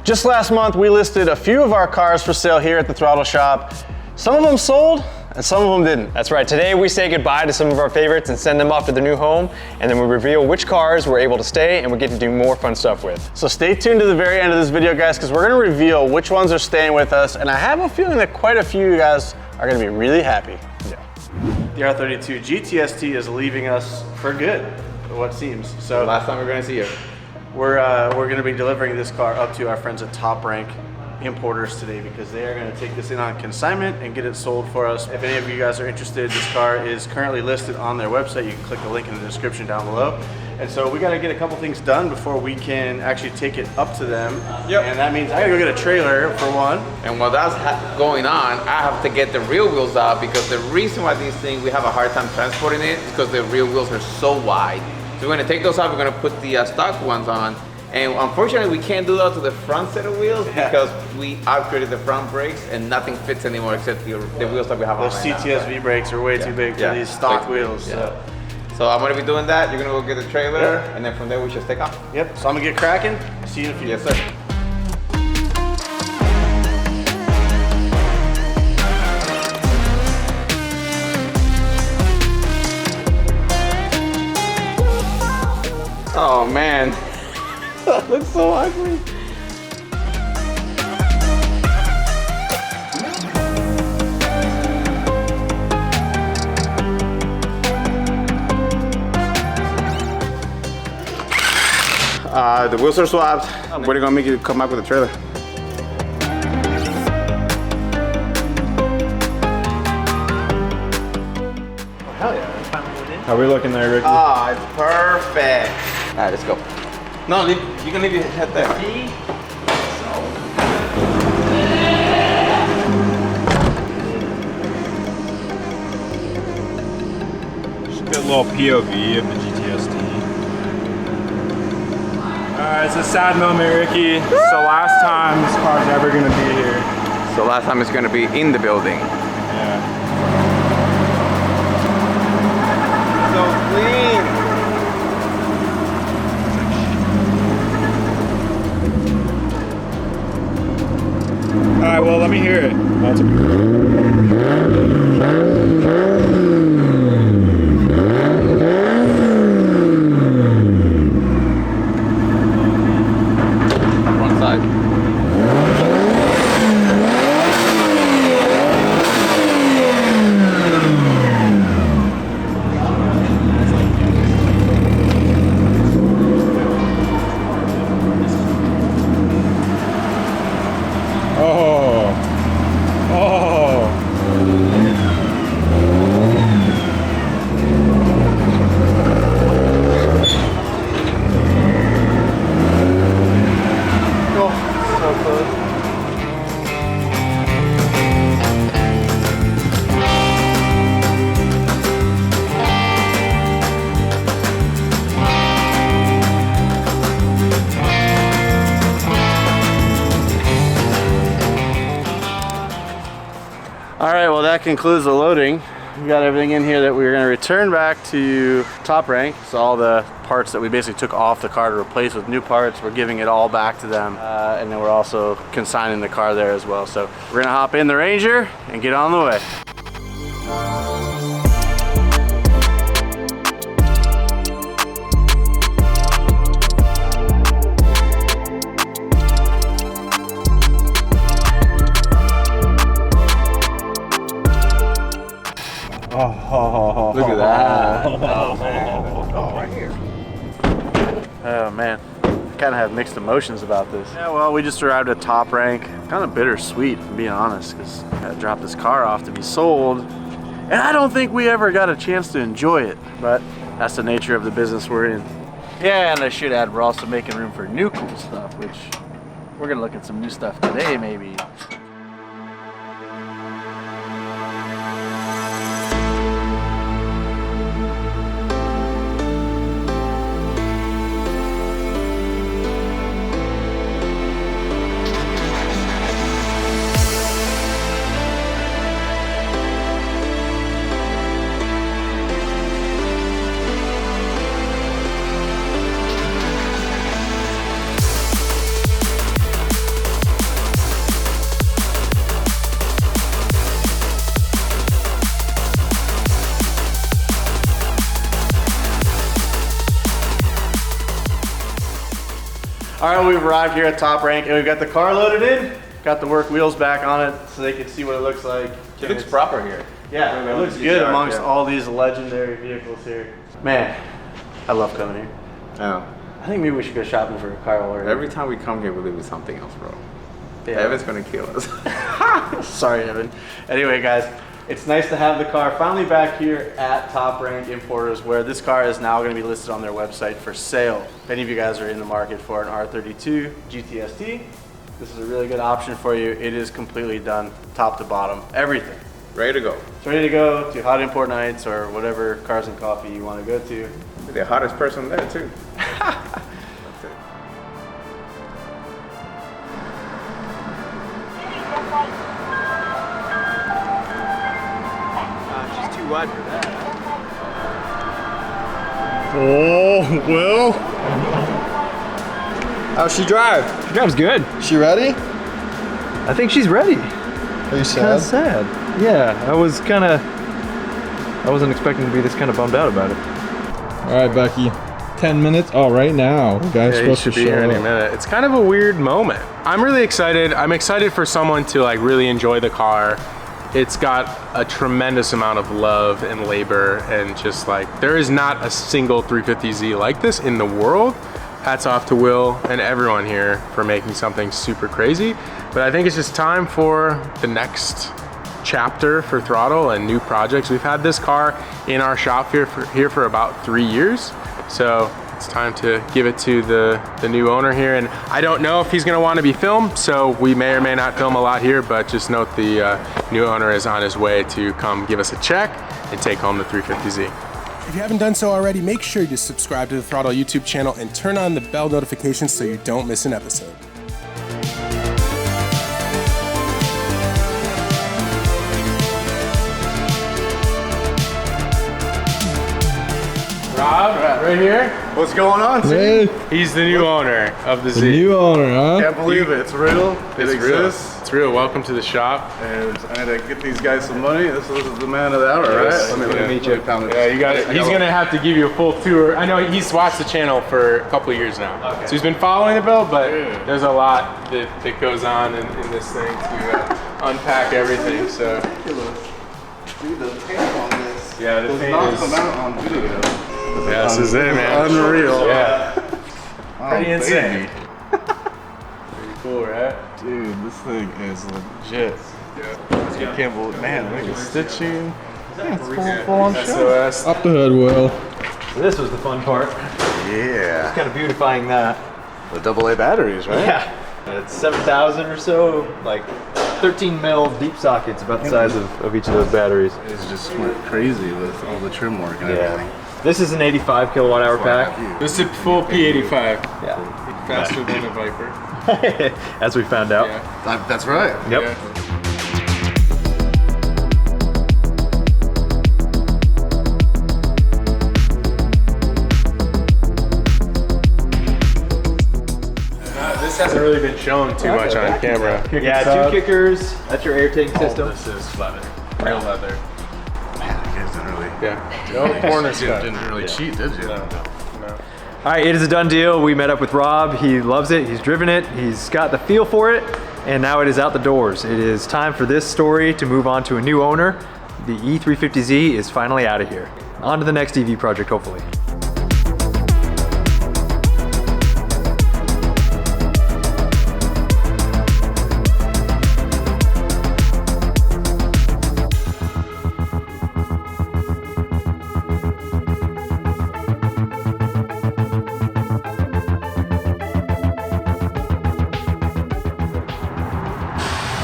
Just last month, we listed a few of our cars for sale here at the Throttle Shop. Some of them sold, and some of them didn't. That's right, today we say goodbye to some of our favorites and send them off to their new home, and then we reveal which cars we're able to stay and we get to do more fun stuff with. So stay tuned to the very end of this video, guys, because we're gonna reveal which ones are staying with us, and I have a feeling that quite a few of you guys are gonna be really happy. Yeah. The R32 GTST is leaving us for good, what seems. So last time we're gonna see you. We're gonna be delivering this car up to our friends at Top Rank Importers today because they are going to take this in on consignment and get it sold for us. If any of you guys are interested, this car is currently listed on their website. You can click the link in the description down below. And so we got to get a couple things done before we can actually take it up to them. Yep. And that means I got to go get a trailer for one. And while that's going on, I have to get the real wheels out because the reason why these things, we have a hard time transporting it is because the real wheels are so wide. So we're going to take those out, we're going to put the stock ones on. And unfortunately, we can't do that to the front set of wheels because we upgraded the front brakes and nothing fits anymore except the wheels that we have on Those right CTSV now. brakes are way too big for these stock wheels. So I'm going to be doing that. You're going to go get the trailer and then from there we should take off. Yep, so I'm going to get cracking. See you in a few. Yes, sir. Oh man. That looks so ugly. The wheels are swapped. We're gonna make you come back with a trailer. Hell yeah. How are we looking there, Ricky? Ah, it's perfect. All right, let's go. No, you can leave your head there. Just a good little POV of the GTST. It's a sad moment, Ricky. It's the last time this car's ever gonna be here. So last time it's gonna be in the building. Yeah. So clean. All right, well, let me hear it. One side. All right, well that concludes the loading. We got everything in here that we were gonna return back to Top Rank. So all the parts that we basically took off the car to replace with new parts, we're giving it all back to them. And then we're also consigning the car there as well. So we're gonna hop in the Ranger and get on the way. Oh, look at that. Oh man. Oh, right here. Oh man. I kind of have mixed emotions about this. Yeah, well, we just arrived at Top Rank. Kind of bittersweet, if I'm being honest, because I had to drop this car off to be sold. And I don't think we ever got a chance to enjoy it, but that's the nature of the business we're in. Yeah, and I should add, we're also making room for new cool stuff, which we're gonna look at some new stuff today, maybe. All right, we've arrived here at Top Rank and we've got the car loaded in. Got the work wheels back on it so they can see what it looks like. It looks proper here. Yeah, it looks good amongst all these legendary vehicles here. Man, I love coming here. Oh. I think maybe we should go shopping for a car while we're here. Every time we come here, we live with something else, bro. Yeah. Evan's gonna kill us. Sorry, Evan. Anyway, guys, it's nice to have the car finally back here at Top Rank Importers, where this car is now going to be listed on their website for sale. If any of you guys are in the market for an R32 GTST, this is a really good option for you. It is completely done, top to bottom, everything. Ready to go. It's ready to go to hot import nights or whatever cars and coffee you want to go to. The hottest person there, too. She's too wide for that. Oh, Will. How's she drive? She drives good. She ready? I think she's ready. Are you Kind sad? of sad. Yeah, I wasn't expecting to be this kind of bummed out about it. All right, Becky. 10 minutes. Oh, right now. The guy's Yeah, he supposed should to be show here any up. minute. It's kind of a weird moment. I'm really excited. I'm excited for someone to like really enjoy the car. It's got a tremendous amount of love and labor, and just like, there is not a single 350Z like this in the world. Hats off to Will and everyone here for making something super crazy. But I think it's just time for the next chapter for Throtl and new projects. We've had this car in our shop here for about 3 years. So it's time to give it to the new owner here. And I don't know if he's gonna want to be filmed, so we may or may not film a lot here, but just note the new owner is on his way to come give us a check and take home the 350Z. If you haven't done so already, make sure you subscribe to the Throtl YouTube channel and turn on the bell notifications so you don't miss an episode. Rob, right here. What's going on, Hey, He's the new owner of the the Z. new owner, huh? Can't believe it. It's real. It It's real. exists. It's real. Welcome to the shop. And I had to get these guys some money. This is the man of the hour, Yes. right? Let me meet you. Yeah, you got it. He's gonna have to give you a full tour. I know he's watched the channel for a couple of years now, so he's been following the build. But there's a lot that goes on in this thing to unpack everything. So Dude, the paint on this yeah, the does paint not is. come out on video. Yeah, this is it, man. Unreal. Yeah, Oh, pretty baby. insane. Pretty cool, right? Dude, this thing is legit. Yeah. You can't believe, man, look at stitching. It's full on shit. SOS. Up the hood, Will. So this was the fun part. Yeah. Kind of beautifying that. The AA batteries, right? Yeah. It's 7,000 or so, like 13 mil deep sockets, about the size of each of those batteries. It's just went crazy with all the trim work and everything. This is an 85 kilowatt hour pack. This is full P85, Yeah. faster than a Viper. As we found out. Yeah. That's right. Yep. Yeah. This hasn't really been shown too much on camera. Yeah, two kickers. That's your air tank system. This is leather, real leather. Man, you guys didn't really, Yeah, no corners cut. didn't really cheat, did you? No. All right, it is a done deal. We met up with Rob. He loves it. He's driven it. He's got the feel for it. And now it is out the doors. It is time for this story to move on to a new owner. The E350Z is finally out of here. On to the next EV project, hopefully.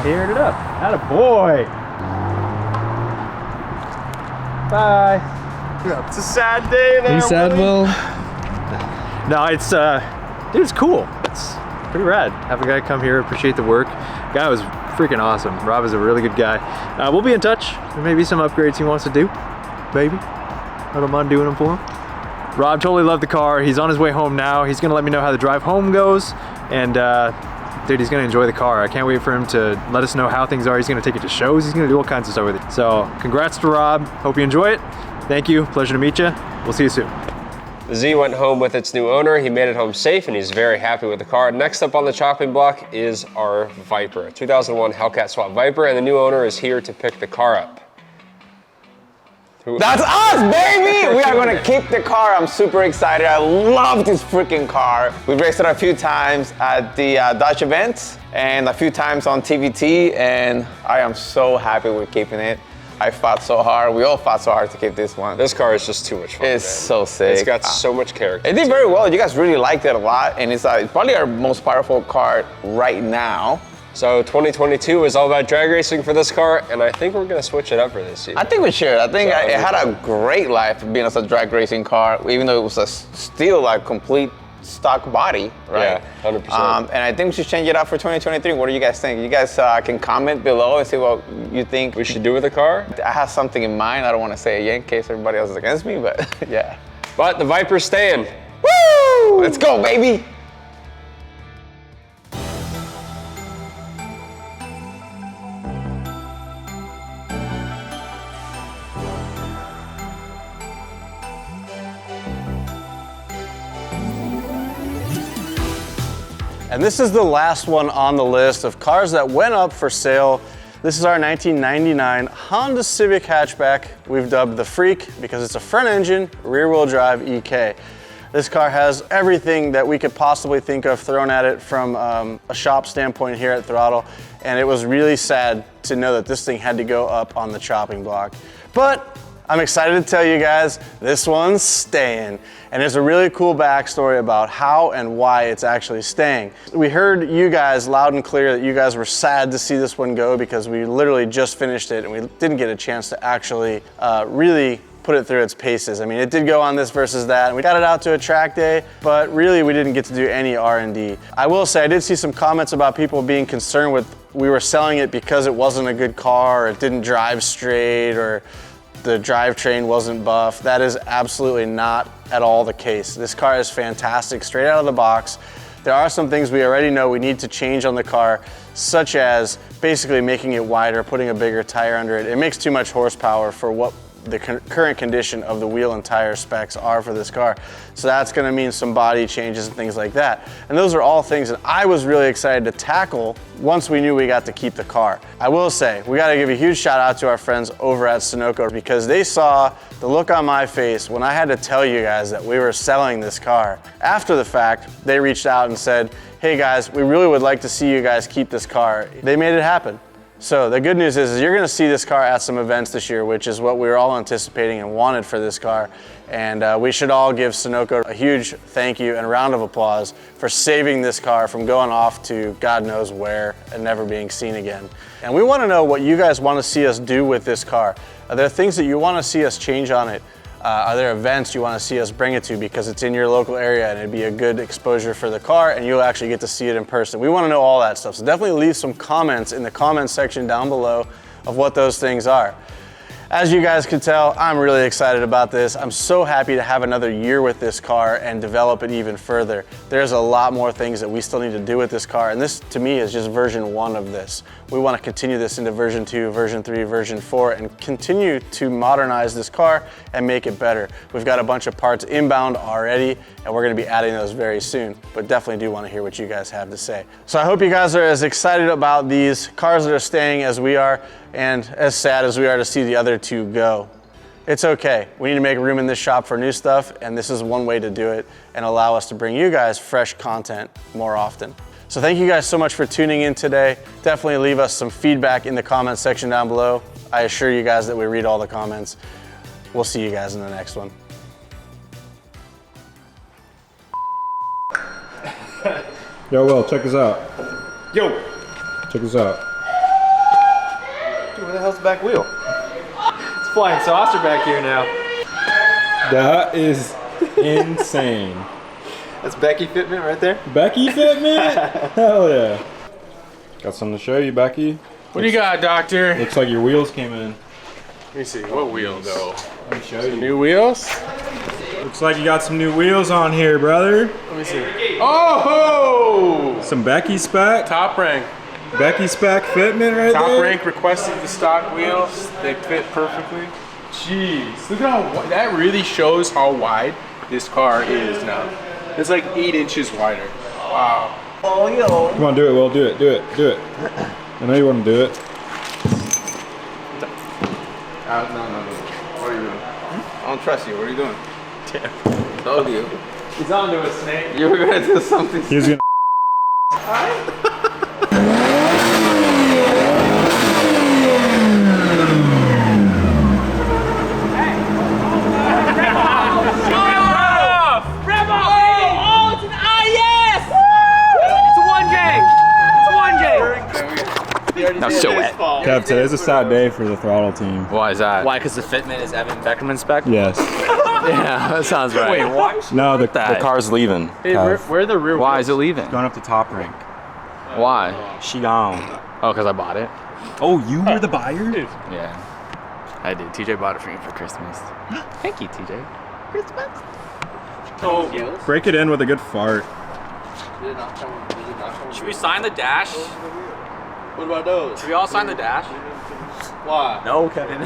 Hearing it up. Atta boy. Bye. It's a sad day there. You sad, Will? No, it's dude, it's cool. It's pretty rad. Have a guy come here, appreciate the work. Guy was freaking awesome. Rob is a really good guy. We'll be in touch. There may be some upgrades he wants to do. Maybe. I don't mind doing them for him. Rob totally loved the car. He's on his way home now. He's gonna let me know how the drive home goes. And dude, he's gonna enjoy the car. I can't wait for him to let us know how things are. He's gonna take it to shows. He's gonna do all kinds of stuff with it. So congrats to Rob. Hope you enjoy it. Thank you. Pleasure to meet you. We'll see you soon. The Z went home with its new owner. He made it home safe and he's very happy with the car. Next up on the chopping block is our Viper, a 2001 Hellcat Swap Viper, and the new owner is here to pick the car up. That's us, baby! We are gonna keep the car. I'm super excited. I love this freaking car. We've raced it a few times at the Dodge events and a few times on TVT, and I am so happy we're keeping it. I fought so hard. We all fought so hard to keep this one. This car is just too much fun. It's so sick. It's got so much character. It did very well. You guys really liked it a lot, and it's probably our most powerful car right now. So 2022 is all about drag racing for this car, and I think we're gonna switch it up for this season. I think we should. I think it had a great life being as a drag racing car, even though it was still like complete stock body, right? Yeah, 100%. And I think we should change it up for 2023. What do you guys think? You guys can comment below and see what you think we should do with the car. I have something in mind. I don't want to say it yet in case everybody else is against me, but yeah. But the Viper's staying. Woo! Let's go, baby! And this is the last one on the list of cars that went up for sale. This is our 1999 Honda Civic hatchback. We've dubbed the Freak because it's a front engine, rear wheel drive EK. This car has everything that we could possibly think of thrown at it from a shop standpoint here at Throtl. And it was really sad to know that this thing had to go up on the chopping block. But I'm excited to tell you guys, this one's staying. And there's a really cool backstory about how and why it's actually staying. We heard you guys loud and clear that you guys were sad to see this one go because we literally just finished it and we didn't get a chance to actually really put it through its paces. I mean, it did go on this versus that, and we got it out to a track day, but really we didn't get to do any R&D. I will say I did see some comments about people being concerned with we were selling it because it wasn't a good car, or it didn't drive straight, or the drivetrain wasn't buff. That is absolutely not at all the case. This car is fantastic straight out of the box. There are some things we already know we need to change on the car, such as basically making it wider, putting a bigger tire under it. It makes too much horsepower for what the current condition of the wheel and tire specs are for this car. So that's gonna mean some body changes and things like that. And those are all things that I was really excited to tackle once we knew we got to keep the car. I will say, we gotta give a huge shout out to our friends over at Sunoco because they saw the look on my face when I had to tell you guys that we were selling this car. After the fact, they reached out and said, hey guys, we really would like to see you guys keep this car. They made it happen. So the good news is you're gonna see this car at some events this year, which is what we were all anticipating and wanted for this car. And we should all give Sunoco a huge thank you and a round of applause for saving this car from going off to God knows where and never being seen again. And we wanna know what you guys wanna see us do with this car. Are there things that you wanna see us change on it? Are there events you want to see us bring it to because it's in your local area and it'd be a good exposure for the car and you'll actually get to see it in person? We want to know all that stuff. So definitely leave some comments in the comments section down below of what those things are. As you guys can tell, I'm really excited about this. I'm so happy to have another year with this car and develop it even further. There's a lot more things that we still need to do with this car, and this to me is just version 1 of this. We want to continue this into version 2, version 3, version 4, and continue to modernize this car and make it better. We've got a bunch of parts inbound already, and we're going to be adding those very soon, but definitely do want to hear what you guys have to say. So I hope you guys are as excited about these cars that are staying as we are, and as sad as we are to see the other two go. It's okay. We need to make room in this shop for new stuff, and this is one way to do it and allow us to bring you guys fresh content more often. So thank you guys so much for tuning in today. Definitely leave us some feedback in the comments section down below. I assure you guys that we read all the comments. We'll see you guys in the next one. Yo, Will, check this out. Yo! Check this out. Dude, where the hell's the back wheel? It's flying saucer back here now. That is insane. That's Becky Fitment right there. Becky Fitment? Hell yeah. Got something to show you, Becky. What do you got, doctor? Looks like your wheels came in. Let me see. What wheels? Let me show you. New wheels? Looks like you got some new wheels on here, brother. Let me see. Oh! Some Becky spec. Top rank. Becky spec fitment right there. Top rank requested the stock wheels. They fit perfectly. Jeez, look at how that really shows how wide this car is now. It's like 8 inches wider. Wow. Come on, do it, Will. Do it. Do it. Do it. I know you want to do it. No. What are you doing? I don't trust you. What are you doing? Damn. Told you. He's onto a snake. You were gonna do something. He's gonna. That was so wet. Kev, today's a sad day for the throttle team. Why is that? Why? Because the fitment is Evan Beckerman spec? Yes. Yeah, that sounds right. Wait, what? No, the car's leaving. Hey, where are the rear Why wheels? is it leaving? Going up to top rank. Why? She gone. Oh, because I bought it? Oh, you were the buyer? Yeah. I did. TJ bought it for me for Christmas. Thank you, TJ. Christmas. Oh, Break it in with a good fart. Should we sign the dash? What about those? Should we all sign the dash? Why? No, Kevin.